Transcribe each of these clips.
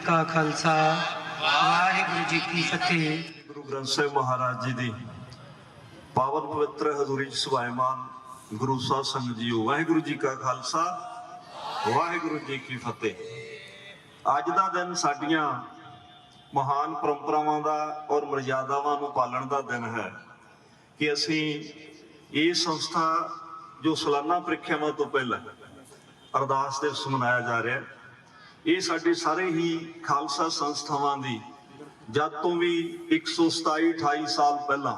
का खालसा वाहिगुरु जी की फतेह। गुरु ग्रंथ साहिब महाराज जी दी पावन पवित्र हजूरी च सवायमान गुरु साध संगत जीओ, वाहिगुरु जी का खालसा वाहिगुरु जी की फतेह। अज का दिन साडियां महान परंपरावां दा और मर्यादावां नूं पालण दा दिन है कि असीं ये संस्था जो सालाना प्रीखियावां तो पहला अरदास दिवस मनाया जा रहा है, ये साडे सारे ही खालसा संस्थावां दी जद तो भी 127-28 साल पहला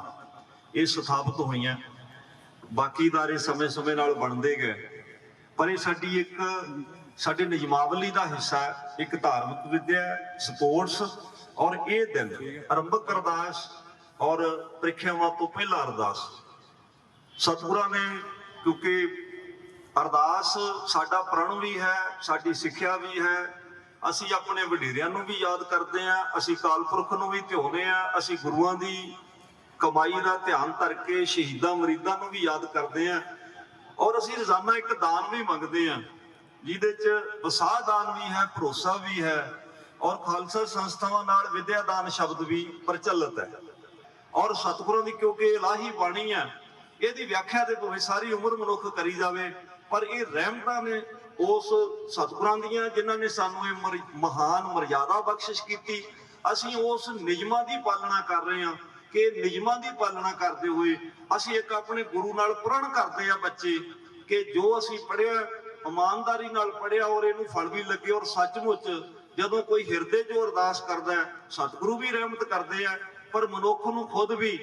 ये स्थापित हुई। बाकी दारे समय समय नाल बनते गए, पर यह साडी एक साडे नियमावली का हिस्सा है, एक धार्मिक विद्या, स्पोर्ट्स और ये दिन आरंभक अरदास और प्रीखियावां तो पहला अरदास सतगुरां ने, क्योंकि अरदास साडा प्रण भी है, साडी सिक्ख्या भी है। असी अपने वडेरियां नूं भी याद करते हैं, असी काल पुरख नूं भी ध्याउने हैं, असी गुरुआं दी कमाई का ध्यान करके शहीदां मरीदां नूं भी याद करते हैं और असी रोजाना एक दान भी मंगते हैं जिहदे च वसाह दान भी है, भरोसा भी है और खालसा संस्थावां नाल विद्या दान शब्द भी प्रचलित है। और सतगुरां दी क्योंकि इलाही बाणी है, इहदी व्याख्या ते भावें सारी उम्र मनुख करी जावे, पर ये रहमतां ने उस सतगुरां दियां जिन्हां ने सानू ये महान मर्यादा बख्शिश की। असीं उस नियमां दी पालना कर रहे हैं कि नियमां दी पालना करते हुए असीं एक अपने गुरु नाल प्रण करते हैं बच्चे कि जो असीं पढ़िया ईमानदारी नाल पढ़िया और इहनूं फल भी लगे। और सचमुच जदों कोई हिरदे जो अरदास करदा है सतगुरु भी रहमत करते हैं, पर मनुख नूं खुद भी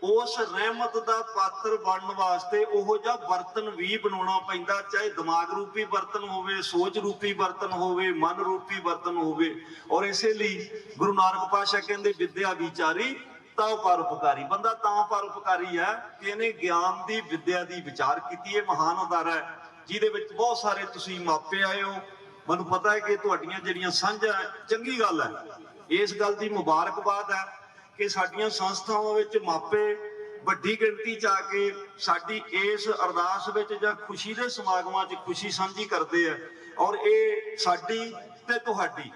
उस रहमत दा पात्र बनने वास्ते ओहो जिहा बर्तन भी बनाउणा पैंदा, चाहे दिमाग रूपी बर्तन होवे, सोच रूपी बर्तन होवे, मन रूपी बर्तन होवे। और इसे लिए गुरु नानक पातशाह कहंदे विद्या विचारी तां परोपकारी। बंदा तां परोपकारी है कि इहने ज्ञान दी विद्या दी विचार कीती है। महान अदारा है जिहदे विच बहुत सारे तुसीं मापे आए हो, मैनूं पता है कि तुहाडीਆਂ ਜਿਹੜੀਆਂ ਸਾਂਝਾਂ चंगी गल है। इस गल दी मुबारकबाद है कि साडीਆਂ संस्थावां विच मापे ਵੱਡੀ ਗਿਣਤੀ ਚ आ के साडी इस अरदास विच जां खुशी दे समागमां च खुशी साਂਝੀ करदे आ। और ये साडी ते तुहाडी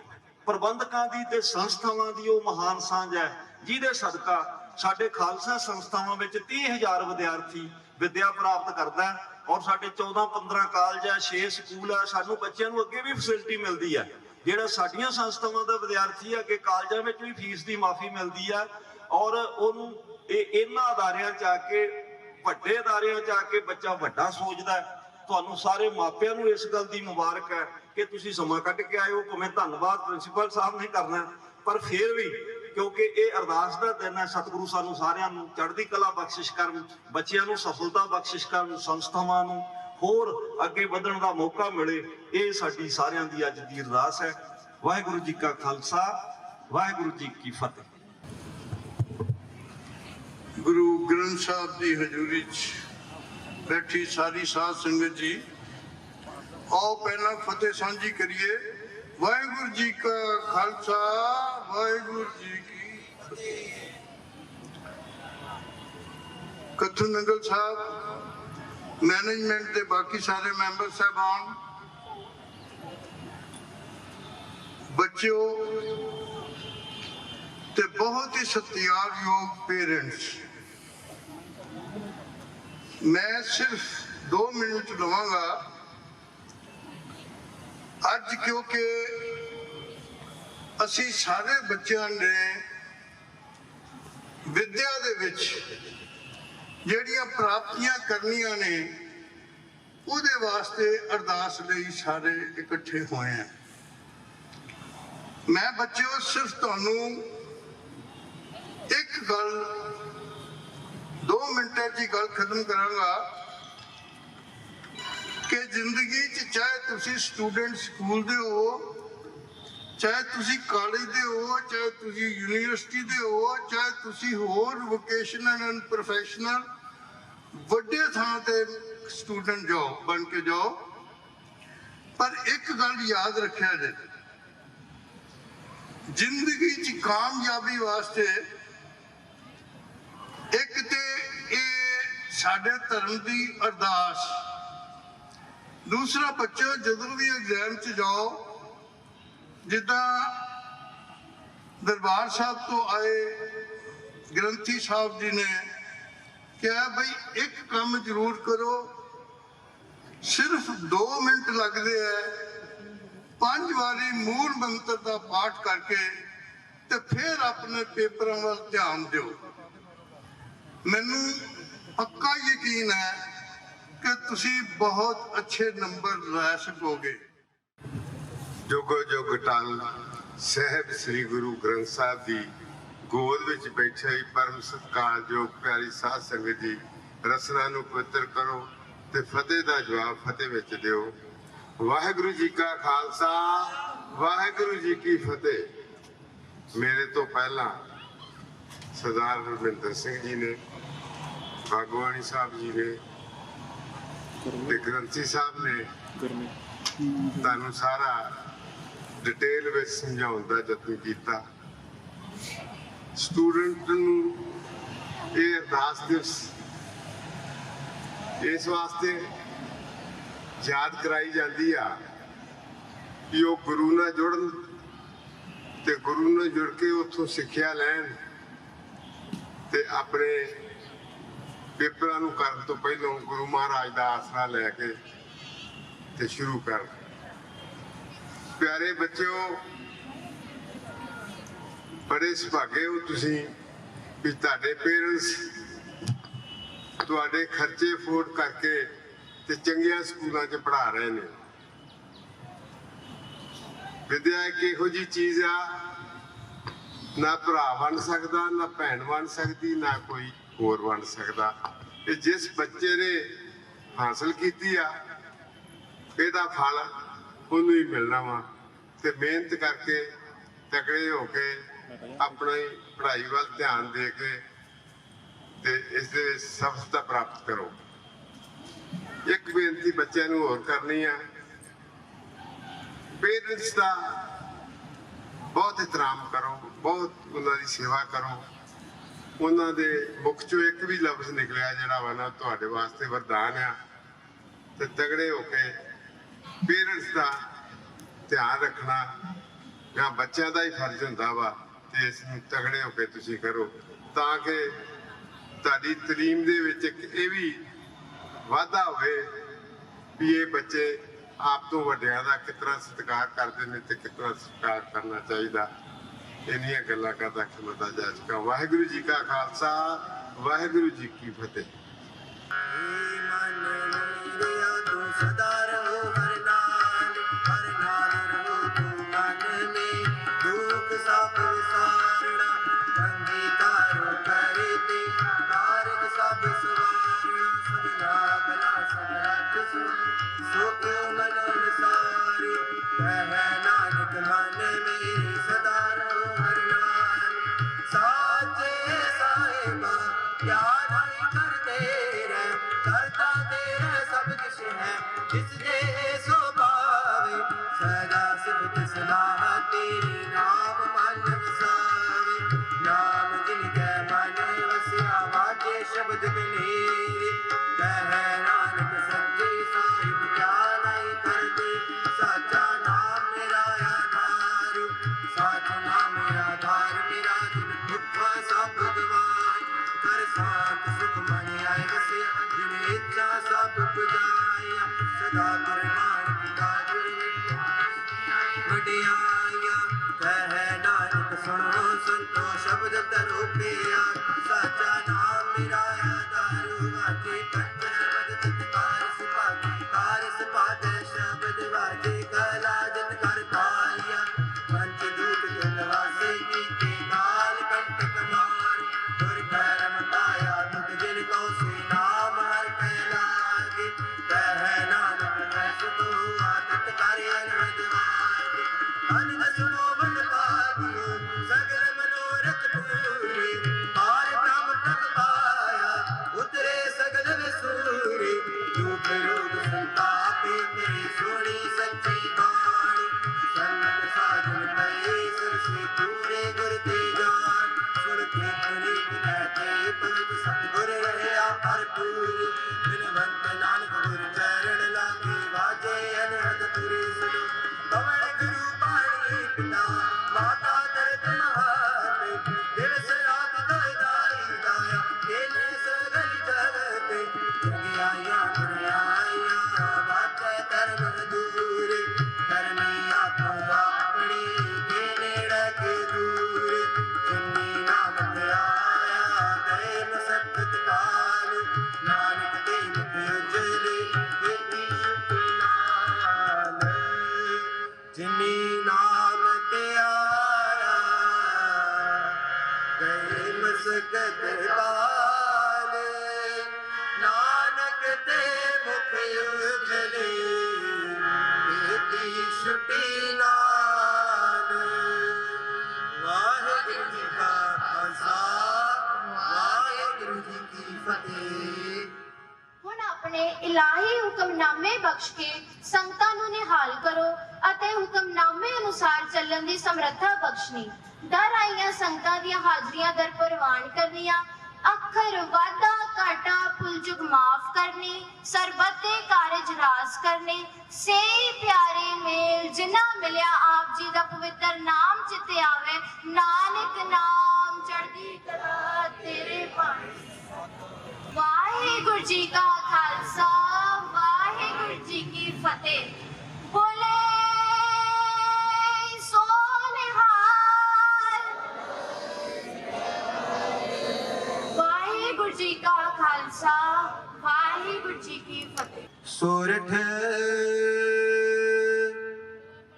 प्रबंधकां दी ते संस्थावां दी ਉਹ महान ਸਾਂਝ है जिहदे सदका साडे खालसा संस्थावां विच 30,000 विद्यार्थी विद्या प्राप्त करदा है। और साडे 14-15 कालज है, 6 स्कूल है, सानू बच्चों को अगे भी फैसिलिटी मिलती है। जिहड़ा साडीਆਂ संस्थावां दा विद्यार्थी है कि कालजां विच भी फीस की माफ़ी मिलती है और उहनूं इन्हां अदारियां च आके वड्डे अदारियां च आके बच्चा वड्डा सोचदा है। तुहानूं सारे मापिਆਂ नूं इस गल की मुबारक है कि तुसीं समां कढ के आए हो। भावें धन्नवाद प्रिंसीपल साहब ने करना, पर फिर भी क्योंकि ये अरदास का दिन है, सतगुरु सानू सारिआं नूं चढ़दी कला बख्शिश करन, बच्चिआं नूं सफलता बख्शिश करन, संस्थावां नूं होर अगे वधण दा मौका मिले। ये साडी सारिआं दी अज दी अरदास है। वाहिगुरू जी का खालसा वाहिगुरू जी की फतेह। गुरु ग्रंथ साहब की हजूरी च बैठी सारी साध संगत जी, आओ पहला फतेह सांझी करिए। वाहिगुरू जी का खालसा वाहिगुरू जी की फतेह। कथू नंगल साहब, मैनेजमेंट के बाकी सारे मैंबर साहबान, बच्चों ते बहुत ही सत्कारयोग पेरेंट्स, मैं सिर्फ 2 मिनट लवांगा अज, क्योंकि असी सारे बच्चों ने विद्या दे विच जिहड़ियां प्राप्तियां करनियां ने उहदे वास्ते अरदास लई सारे इकट्ठे होए हैं। मैं बच्चों सिर्फ तुहानूं एक गल 2 मिनटां च गल खत्म करांगा कि जिंदगी च चाहे तुसी स्टूडेंट स्कूल दे हो, चाहे तुसी कॉलेज दे हो, चाहे तुसी यूनिवर्सिटी दे हो, चाहे तुसी होर वोकेशनल एंड प्रोफैशनल वड्डे थां ते स्टूडेंट जाओ बन के जाओ, पर एक गल याद रखिया जे, जिंदगी च कामयाबी वास्ते एक ते ये साडे धर्म की अरदास, दूसरा बच्चों जदों भी एग्जाम च जाओ जिदा दरबार साहब तो आए ग्रंथी साहब जी ने कहा भाई एक काम जरूर करो, सिर्फ 2 मिनट लगते हैं, 5 बारी मूल मंत्र का पाठ करके ते फिर अपने पेपरों वाल ध्यान दो। मैनू पक्का यकीन है कि तुसी बहुत अच्छे नंबर लै सकोगे। जोगो जोग टल साहब श्री गुरु ग्रंथ साहब की गोद विच बैठे परम सत्कारयोग प्यारी साध संगत जी, रसना नूं पवित्र करो ते फतेह दा जवाब फतेह विच दिओ। वाहिगुरु जी का खालसा, वाहिगुरु जी की फतेह। मेरे तो पहला सरदार हरमिंदर सिंह जी ने, भागवानी साहब जी ने ते ग्रंथी साहब ने तुहानूं सारा डिटेल में समझाउण दा यतन कीता। स्टूडेंट नूं ये अरदास दिवस इस वास्ते याद कराई जाती आ कि वो गुरु नाल जुड़न ते गुरु नाल जुड़ के उत्थों सिक्ख्या लैन ते अपने पेपरां नूं करन तो पहलों गुरु महाराज दा आसरा लैके ते शुरू कर। प्यारे बच्चों, बड़े सुभागे हो तुसी कि तुहाडे पेरेंट्स तुहाडे खर्चे अफोर्ड करके ते चंगियां स्कूलों च पढ़ा रहे ने। विद्या एक इहो जी चीज आ, ना भरा बन सकता, ना भैन बन सकती, ना कोई होर बन सकता। ये जिस बच्चे ने हासिल की आ ਇਹਦਾ फल ਉਹਨੂੰ ही मिलना वा। ते मेहनत करके तगड़े होके अपनी पढ़ाई वाल ध्यान दे के ते इस दे विच सफलता प्राप्त करो। एक बेनती बच्चों नूं होर करनी है, पेरेंट्स का बहुत एहतराम करो, बहुत उन्होंने सेवा करो। उन्होंने मुख चो एक भी लफ्ज निकलिया जिहड़ा वा ना तुहाडे वास्ते वरदान आ। ते तगड़े होके पेरेंट्स का ध्यान रखना या बच्चों का ही फर्ज होंदा वा ते इस नूं तगड़े होके तुसीं करो ताकि तुहाडी तलीम दे विच एक ये भी वाधा होवे भी ये बच्चे आप तो वड्डियां दा कितना सत्कार करते हैं ते कितना सत्कार करना चाहिए। इन्नियां गल्लां करदा खिमता जा चुका। वाहिगुरू जी का खालसा, वाहिगुरू जी की फतेह। माता दर्द ਅਤੇ ਇਲਾਹੀ ਹੁਕਮਨਾਮੇ ਬਖਸ਼ ਕੇ ਸੰਗਤਾਂ ਨੂੰ ਨਿਹਾਲ ਕਰੋ ਅਤੇ ਹੁਕਮਨਾਮੇ ਅਨੁਸਾਰ ਚੱਲਣ ਦੀ ਸਮਰੱਥਾ ਬਖਸ਼ਣੀ। ਦਰ ਆਈਆਂ ਸੰਗਤਾਂ ਦੀਆਂ ਹਾਜ਼ਰੀਆਂ ਦਰ ਪ੍ਰਵਾਨ ਕਰਨੀਆਂ, ਅੱਖਰ ਵਾਧਾ ਘਾਟਾ ਭੁੱਲ ਚੁੱਕ ਮਾਫ ਕਰਨੀ, ਸਰਬੱਤ ਦੇ ਕਾਰਜ ਰਾਸ ਕਰਨੇ, ਸਹੀ ਪਿਆਰੇ ਮੇਲ ਜਿਨ੍ਹਾਂ ਮਿਲਿਆ ਆਪ ਜੀ ਦਾ ਪਵਿੱਤਰ ਨਾਮ ਚਿੱਤੇ ਆਵੇ, ਨਾਨਕ ਨਾਮ ਚੜ੍ਹਦੀ ਕਲਾ ਤੇਰੇ ਭਾਣੇ। ਵਾਹਿਗੁਰੂ ਜੀ ਕਾ ਖਾਲਸਾ, ਵਾਹਿਗੁਰੂ ਜੀ ਕੀ ਫਤਿਹ। ਬੋਲੇ ਸੋ ਨਿਹਾਲ। ਵਾਹਿਗੁਰੂ ਜੀ ਕਾ ਖਾਲਸਾ, ਵਾਹਿਗੁਰੂ ਜੀ ਕੀ ਫਤਿਹ। सोरठ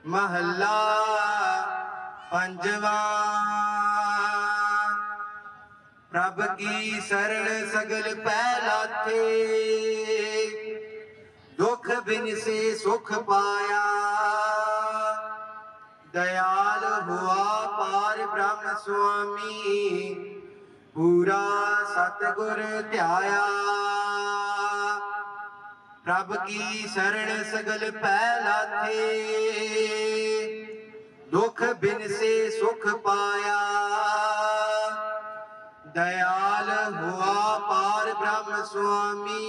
महला पंजवा। प्रभ की शरण सगल पहला थे, दुख बिन से सुख पाया। दयाल हुआ पार ब्रह्म स्वामी, पूरा सतगुर ध्याया। प्रभ की शरण सगल पहला थे, दुख बिन से सुख पाया। दयाल हुआ पार ब्रह्म स्वामी,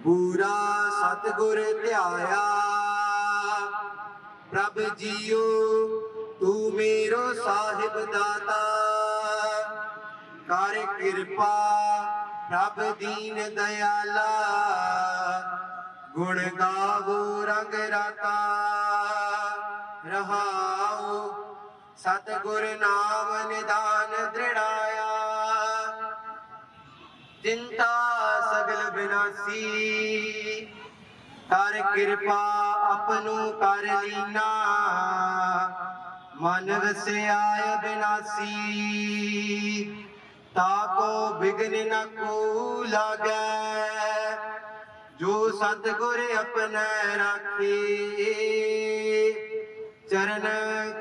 पूरा सतगुर ध्याया। प्रभ जियो तू मेरो साहिब दाता, कर कृपा प्रभ दीन दयाला। गुण गावो रंग राता, रहाओ सतगुर नाम निदान दृढ़ाया। चिंता सगल विनाशी, कर कृपा अपनू कर लीना। मन वस्याय विनाशी, ताको बिघ्न न को लागै। जो सतगुर अपने राखे, चरण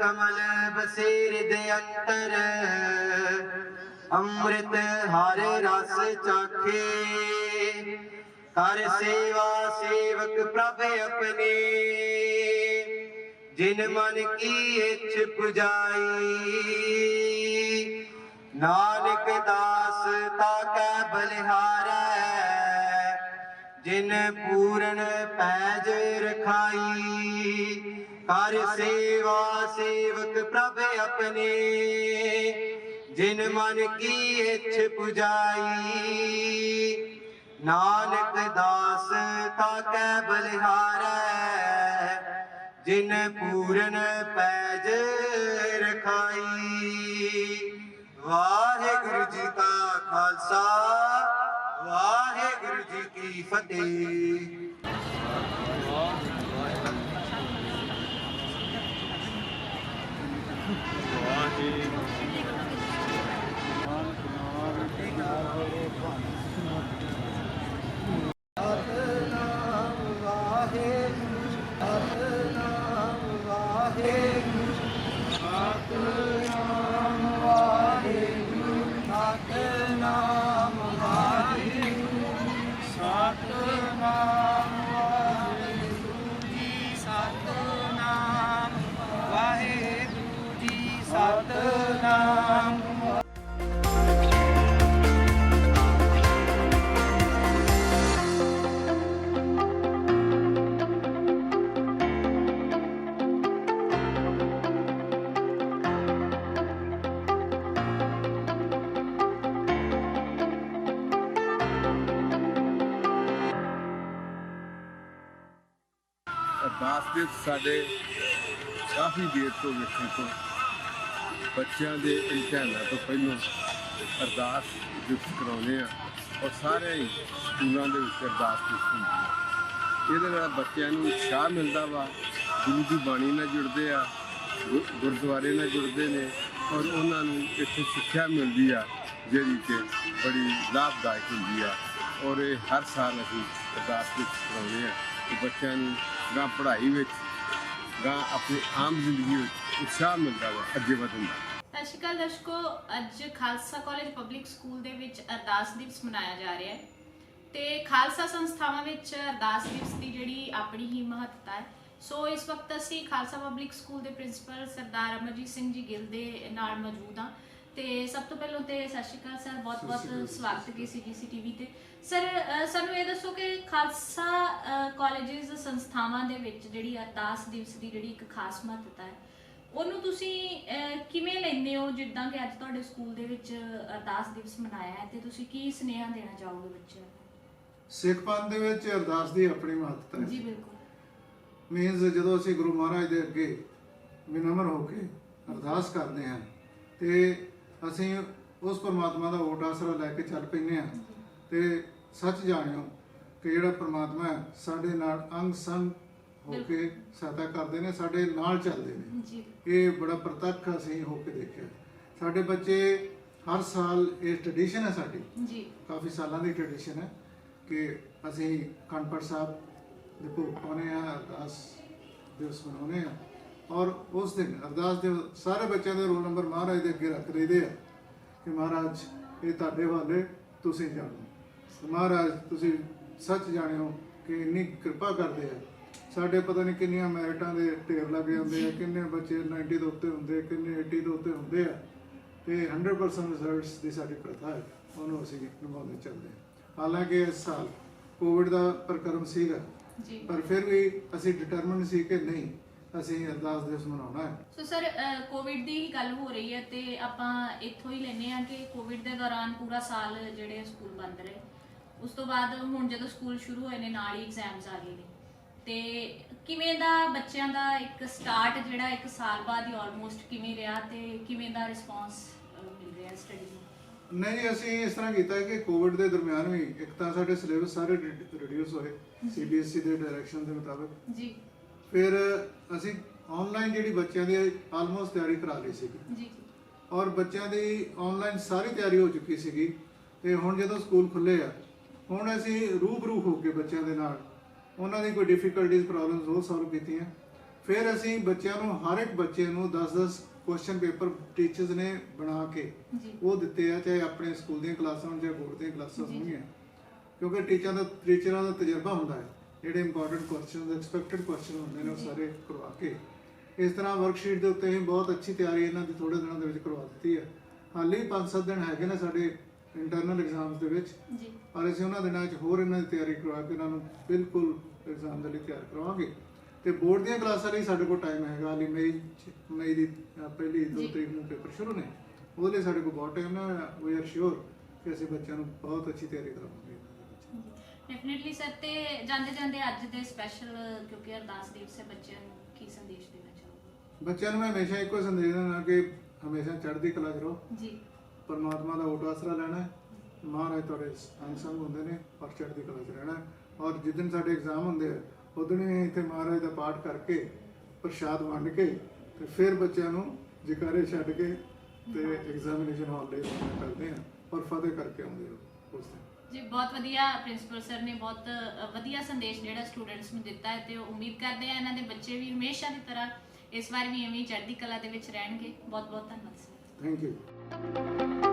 कमल बसेर दे अंतर। अमृत हर रस चाखे, कर सेवा सेवक प्रभ अपने। जिन मन की इच्छ पुजाई, नानक दास ताकै बलिहारै। जिन पूर्ण पैज रखाई, कर सेवा सेवक प्रभ अपने। जिन मन की इच्छ पुजाई, नानक दास ताकै बलिहारै। जिन पूर्ण पैज रखाई। वाहेगुरु जी का खालसा, वाहेगुरु जी की फतेह। ਅਰਦਾਸ ਦੇ ਸਾਡੇ ਕਾਫੀ ਦੇਰ ਤੋਂ ਵੇਖਣ ਤੋਂ ਬੱਚਿਆਂ ਦੇ ਇਮਤਿਹਾਨਾਂ ਤੋਂ ਪਹਿਲਾਂ ਅਰਦਾਸ ਜੁਗਤ ਕਰਾਉਂਦੇ ਆ ਔਰ ਸਾਰੇ ਹੀ ਸਕੂਲਾਂ ਦੇ ਵਿੱਚ ਅਰਦਾਸ ਹੁੰਦੀ ਹੈ। ਇਹਦੇ ਨਾਲ ਬੱਚਿਆਂ ਨੂੰ ਉਤਸ਼ਾਹ ਮਿਲਦਾ ਵਾ, ਗੁਰੂ ਦੀ ਬਾਣੀ ਨਾਲ ਜੁੜਦੇ ਆ, ਗੁਰਦੁਆਰੇ ਨਾਲ ਜੁੜਦੇ ਨੇ ਔਰ ਉਹਨਾਂ ਨੂੰ ਇੱਥੇ ਸਿੱਖਿਆ ਮਿਲਦੀ ਆ ਜਿਹੜੀ ਕਿ ਬੜੀ ਲਾਭਦਾਇਕ ਹੁੰਦੀ ਆ। ਔਰ ਇਹ ਹਰ ਸਾਲ ਅਸੀਂ ਅਰਦਾਸ ਵਿੱਚ ਕਰਾਉਂਦੇ ਆ ਕਿ ਬੱਚਿਆਂ ਨੂੰ ਗਾਂ ਪੜ੍ਹਾਈ ਵਿੱਚ ਗਾਂ ਆਪਣੀ ਆਮ ਜ਼ਿੰਦਗੀ ਵਿੱਚ ਉਤਸ਼ਾਹ ਮਿਲਦਾ ਵਾ, ਅੱਗੇ ਵਧਣ ਦਾ। ਸਤਿ ਸ਼੍ਰੀ ਅਕਾਲ ਦਰਸ਼ਕੋ, ਅੱਜ ਖਾਲਸਾ ਕਾਲਜ ਪਬਲਿਕ ਸਕੂਲ ਦੇ ਵਿੱਚ ਅਰਦਾਸ ਦਿਵਸ ਮਨਾਇਆ ਜਾ ਰਿਹਾ ਹੈ ਤੇ ਖਾਲਸਾ ਸੰਸਥਾਵਾਂ ਵਿੱਚ ਅਰਦਾਸ ਦਿਵਸ ਦੀ ਜਿਹੜੀ ਆਪਣੀ ਹੀ ਮਹੱਤਤਾ ਹੈ। ਸੋ ਇਸ ਵਕਤ ਅਸੀਂ ਖਾਲਸਾ ਪਬਲਿਕ ਸਕੂਲ ਦੇ ਪ੍ਰਿੰਸੀਪਲ ਸਰਦਾਰ ਅਮਰਜੀਤ ਸਿੰਘ ਜੀ ਗਿੱਲ ਦੇ ਨਾਲ ਮੌਜੂਦ ਹਾਂ ਤੇ ਸਭ ਤੋਂ ਪਹਿਲਾਂ ਤੇ ਸਤਿ ਸ਼੍ਰੀ ਅਕਾਲ ਸਰ, ਬਹੁਤ-ਬਹੁਤ ਸਵਾਗਤ ਹੈ KCGC TV ਤੇ। ਸਰ ਸਾਨੂੰ ਇਹ ਦੱਸੋ ਕਿ ਖਾਲਸਾ ਕਾਲਜਿਸ ਸੰਸਥਾਵਾਂ ਦੇ ਵਿੱਚ ਜਿਹੜੀ ਅਰਦਾਸ ਦਿਵਸ ਦੀ ਜਿਹੜੀ ਇੱਕ ਖਾਸ ਮਹੱਤਤਾ ਹੈ ਉਹਨੂੰ ਤੁਸੀਂ ਕਿਵੇਂ ਲੈਂਦੇ ਹੋ, ਜਿੱਦਾਂ ਕਿ ਅੱਜ ਤੁਹਾਡੇ ਸਕੂਲ ਦੇ ਵਿੱਚ ਅਰਦਾਸ ਦਿਵਸ ਮਨਾਇਆ ਹੈ ਤੇ ਤੁਸੀਂ ਕੀ ਸੁਨੇਹਾ ਦੇਣਾ ਚਾਹੋਗੇ ਬੱਚਿਆਂ ਨੂੰ? ਸਿੱਖ ਪੰਥ ਦੇ ਵਿੱਚ ਅਰਦਾਸ ਦੀ ਆਪਣੀ ਮਹੱਤਤਾ ਹੈ ਜੀ ਬਿਲਕੁਲ। ਮੀਨਸ ਜਦੋਂ ਅਸੀਂ ਗੁਰੂ ਮਹਾਰਾਜ ਦੇ ਅੱਗੇ ਵਿਨਮਰ ਹੋ ਕੇ ਅਰਦਾਸ ਕਰਦੇ ਹਾਂ ਤੇ ਅਸੀਂ ਉਸ ਪਰਮਾਤਮਾ ਦਾ ਓਟ ਆਸਰਾ ਲੈ ਕੇ ਚੱਲ ਪੈਂਦੇ ਹਾਂ ਤੇ ਸੱਚ ਜਾਣਿਓ ਕਿ ਜਿਹੜਾ ਪਰਮਾਤਮਾ ਹੈ ਸਾਡੇ ਨਾਲ ਅੰਗ ਸੰਗ ਹੋ ਕੇ ਸਹਾਇਤਾ ਕਰਦੇ ਨੇ, ਸਾਡੇ ਨਾਲ ਚੱਲਦੇ ਨੇ ਜੀ। ਇਹ ਬੜਾ ਪ੍ਰਤੱਖ ਅਸੀਂ ਹੋ ਕੇ ਦੇਖਿਆ। ਸਾਡੇ ਬੱਚੇ ਹਰ ਸਾਲ, ਇਹ ਟ੍ਰੈਡੀਸ਼ਨ ਹੈ ਸਾਡੀ, ਜੀ ਕਾਫੀ ਸਾਲਾਂ ਦੀ ਟ੍ਰੈਡੀਸ਼ਨ ਹੈ ਕਿ ਅਸੀਂ ਅਖੰਡ ਪਾਠ ਸਾਹਿਬ ਦੇ ਭੋਗ ਪਾਉਂਦੇ ਹਾਂ, ਅਰਦਾਸ ਦਿਵਸ ਮਨਾਉਂਦੇ ਹਾਂ ਔਰ ਉਸ ਦਿਨ ਅਰਦਾਸ ਦੇ ਸਾਰੇ ਬੱਚਿਆਂ ਦੇ ਰੋਲ ਨੰਬਰ ਮਹਾਰਾਜ ਦੇ ਅੱਗੇ ਰੱਖ ਲਈਦੇ ਆ ਕਿ ਮਹਾਰਾਜ ਇਹ ਤੁਹਾਡੇ ਹਵਾਲੇ, ਤੁਸੀਂ ਜਾਣੋ ਮਹਾਰਾਜ, ਤੁਸੀਂ ਸੱਚ ਜਾਣਿਓ ਕਿ ਇੰਨੀ ਕਿਰਪਾ ਕਰਦੇ ਆ। ਸਾਡੇ ਪਤਾ ਨਹੀਂ ਕਿੰਨੀਆਂ ਮੈਰਿਟਾਂ ਦੇ ਢੇਰ ਲੱਗ ਜਾਂਦੇ ਆ, ਕਿੰਨੇ ਬੱਚੇ 90 ਤੋਂ ਉੱਤੇ ਹੁੰਦੇ, ਕਿੰਨੇ 80 ਤੋਂ ਉੱਤੇ ਹੁੰਦੇ ਆ ਤੇ 100% ਰਿਜ਼ਲਟਸ ਦੀ ਸਾਡੀ ਪ੍ਰਥਾ ਹੈ, ਉਹਨੂੰ ਅਸੀਂ ਨਿਭਾਉਂਦੇ ਚੱਲਦੇ ਹਾਂ। ਹਾਲਾਂਕਿ ਇਸ ਸਾਲ ਕੋਵਿਡ ਦਾ ਪ੍ਰਕਰਮ ਸੀਗਾ ਜੀ, ਪਰ ਫਿਰ ਵੀ ਅਸੀਂ ਡਿਟਰਮਿਨ ਸੀ ਕਿ ਨਹੀਂ, ਅਸੀਂ ਅਰਦਾਸ ਦਿਵਸ ਮਨਾਉਣਾ ਹੈ। ਸੋ ਸਰ ਕੋਵਿਡ ਦੀ ਹੀ ਗੱਲ ਹੋ ਰਹੀ ਹੈ ਤੇ ਆਪਾਂ ਇੱਥੋਂ ਹੀ ਲੈਂਦੇ ਹਾਂ ਕਿ ਕੋਵਿਡ ਦੇ ਦੌਰਾਨ ਪੂਰਾ ਸਾਲ ਜਿਹੜੇ ਸਕੂਲ ਬੰਦ ਰਹੇ, ਉਸ ਤੋਂ ਬਾਅਦ ਹੁਣ ਜਦੋਂ ਸਕੂਲ ਸ਼ੁਰੂ ਹੋਏ ਨੇ ਨਾਲ ਹੀ ਐਗਜ਼ਾਮਸ ਆ ਗਏ ਨੇ ਤੇ ਕਿਵੇਂ ਦਾ ਬੱਚਿਆਂ ਦਾ ਇੱਕ ਸਟਾਰਟ ਜਿਹੜਾ ਇੱਕ ਸਾਲ ਬਾਅਦ ਹੀ ਆਲਮੋਸਟ ਕਿਵੇਂ ਰਿਹਾ ਤੇ ਕਿਵੇਂ ਦਾ ਰਿਸਪੌਂਸ ਮਿਲ ਰਿਹਾ ਸਟੱਡੀ ਨੂੰ? ਨਹੀਂ, ਅਸੀਂ ਇਸ ਤਰ੍ਹਾਂ ਕੀਤਾ ਕਿ ਕੋਵਿਡ ਦੇ ਦਰਮਿਆਨ ਵੀ ਇੱਕ ਤਾਂ ਸਾਡੇ ਸਿਲੇਬਸ ਸਾਰੇ ਰਿਡਿਊਸ ਹੋਏ CBSE ਦੇ ਡਾਇਰੈਕਸ਼ਨ ਦੇ ਮੁਤਾਬਕ। ਜੀ ਫਿਰ ਅਸੀਂ ਆਨਲਾਈਨ ਜਿਹੜੀ ਬੱਚਿਆਂ ਦੀ ਆਲਮੋਸਟ ਤਿਆਰੀ ਕਰਾ ਲਈ ਸੀਗੀ ਜੀ ਔਰ ਬੱਚਿਆਂ ਦੀ ਆਨਲਾਈਨ ਸਾਰੀ ਤਿਆਰੀ ਹੋ ਚੁੱਕੀ ਸੀਗੀ ਤੇ ਹੁਣ ਜਦੋਂ ਸਕੂਲ ਖੁੱਲੇ ਆ, ਹੁਣ ਅਸੀਂ ਰੂਬਰੂ ਹੋ ਕੇ ਬੱਚਿਆਂ ਦੇ ਨਾਲ ਉਹਨਾਂ ਦੀ ਕੋਈ ਡਿਫਿਕਲਟੀਜ਼ ਪ੍ਰੋਬਲਮਸ ਉਹ ਸੋਲਵ ਕੀਤੀਆਂ। ਫਿਰ ਅਸੀਂ ਬੱਚਿਆਂ ਨੂੰ, ਹਰ ਇੱਕ ਬੱਚੇ ਨੂੰ 10-10 ਕੁਐਸਚਨ ਪੇਪਰ ਟੀਚਰਸ ਨੇ ਬਣਾ ਕੇ ਜੀ ਉਹ ਦਿੱਤੇ ਆ, ਚਾਹੇ ਆਪਣੇ ਸਕੂਲ ਦੀਆਂ ਕਲਾਸਾਂ ਹੋਣ ਜਾਂ ਬੋਰਡ ਦੀਆਂ ਕਲਾਸਾਂ ਹੋਣਗੀਆਂ, ਕਿਉਂਕਿ ਟੀਚਰਾਂ ਦਾ ਤਜਰਬਾ ਹੁੰਦਾ ਹੈ। ਜਿਹੜੇ ਇੰਪੋਰਟੈਂਟ ਕੁਐਸਚਨ, ਐਕਸਪੈਕਟਡ ਕੁਐਸਚਨ ਹੁੰਦੇ ਨੇ ਉਹ ਸਾਰੇ ਕਰਵਾ ਕੇ ਇਸ ਤਰ੍ਹਾਂ ਵਰਕਸ਼ੀਟ ਦੇ ਉੱਤੇ ਹੀ ਬਹੁਤ ਅੱਛੀ ਤਿਆਰੀ ਇਹਨਾਂ ਦੀ ਥੋੜੇ ਦਿਨਾਂ ਦੇ ਵਿੱਚ ਕਰਵਾ ਦਿੱਤੀ ਹੈ। ਹਾਲੇ 5-7 ਦਿਨ ਹੈਗੇ ਨੇ ਸਾਡੇ ਇੰਟਰਨਲ ਐਗਜ਼ਾਮਸ ਦੇ ਵਿੱਚ, ਜੀ ਪਰ ਅਸੀਂ ਉਹਨਾਂ ਦਿਨਾਂ 'ਚ ਹੋਰ ਇਹਨਾਂ ਦੀ ਤਿਆਰੀ ਕਰਵਾ ਕੇ ਇਹਨਾਂ ਨੂੰ ਬਿਲਕੁਲ ਐਗਜ਼ਾਮ ਦੇ ਲਈ ਤਿਆਰ ਕਰਵਾਵਾਂਗੇ। ਤੇ ਬੋਰਡ ਦੀਆਂ ਕਲਾਸਾਂ ਲਈ ਸਾਡੇ ਕੋਲ ਟਾਈਮ ਹੈਗਾ, ਹਾਲੇ ਮਈ ਦੀ ਪਹਿਲੀ 2 ਤਰੀਕ ਨੂੰ ਪੇਪਰ ਸ਼ੁਰੂ ਨੇ, ਉਹਦੇ ਲਈ ਸਾਡੇ ਕੋਲ ਬਹੁਤ ਟਾਈਮ ਹੈ। ਵੀ ਆਰ ਸ਼ੋਰ ਕਿ ਅਸੀਂ ਬੱਚਿਆਂ ਨੂੰ ਬਹੁਤ ਅੱਛੀ ਤਿਆਰੀ ਕਰਾਵਾਂਗੇ। ਡੈਫੀਨਿਟਲੀ ਸਰ, ਤੇ ਜਾਂਦੇ ਜਾਂਦੇ ਅੱਜ ਦੇ ਸਪੈਸ਼ਲ ਕਿਉਂਕਿ ਅਰਦਾਸ ਦਿਵਸ ਹੈ, ਬੱਚਿਆਂ ਨੂੰ ਕੀ ਸੰਦੇਸ਼ ਦੇਣਾ ਚਾਹੋਗੇ? ਬੱਚਿਆਂ ਨੂੰ ਮੈਂ ਹਮੇਸ਼ਾ ਇੱਕੋ ਸੰਦੇਸ਼ ਦਿੰਦਾ ਕਿ ਹਮੇਸ਼ਾ ਚੜ੍ਹਦੀ ਕਲਾ 'ਚ ਰਹੋ, ਜੀ ਪਰਮਾਤਮਾ ਦਾ ਓਟ ਆਸਰਾ ਲੈਣਾ ਹੈ, ਮਹਾਰਾਜ ਤੁਹਾਡੇ ਅੰਗ ਸੰਗ ਹੁੰਦੇ ਨੇ ਔਰ ਚੜ੍ਹਦੀ ਕਲਾ 'ਚ ਰਹਿਣਾ ਹੈ। ਔਰ ਜਿੱਦਣ ਸਾਡੇ ਐਗਜ਼ਾਮ ਹੁੰਦੇ ਆ ਉਦੋਂ ਹੀ ਇੱਥੇ ਮਹਾਰਾਜ ਦਾ ਪਾਠ ਕਰਕੇ ਪ੍ਰਸ਼ਾਦ ਵੰਡ ਕੇ ਤੇ ਫਿਰ ਬੱਚਿਆਂ ਨੂੰ ਜਕਾਰੇ ਛੱਡ ਕੇ ਤੇ ਐਗਜ਼ਾਮੀਨੇਸ਼ਨ ਹਾਲ ਲਈ ਕਰਦੇ ਆ ਔਰ ਫਤਿਹ ਕਰਕੇ ਆਉਂਦੇ ਆ ਉਸ ਦਿਨ। ਜੀ ਬਹੁਤ ਵਧੀਆ ਪ੍ਰਿੰਸੀਪਲ ਸਰ ਨੇ ਬਹੁਤ ਵਧੀਆ ਸੰਦੇਸ਼ ਜਿਹੜਾ ਸਟੂਡੈਂਟਸ ਨੂੰ ਦਿੱਤਾ ਹੈ ਤੇ ਉਮੀਦ ਕਰਦੇ ਆ ਇਹਨਾਂ ਦੇ ਬੱਚੇ ਵੀ ਹਮੇਸ਼ਾ ਦੀ ਤਰ੍ਹਾਂ ਇਸ ਵਾਰ ਵੀ ਐਵੇਂ ਚੜ੍ਹਦੀ ਕਲਾ ਦੇ ਵਿੱਚ ਰਹਿਣਗੇ। ਬਹੁਤ ਬਹੁਤ ਧੰਨਵਾਦ ਸਰ। Thank you.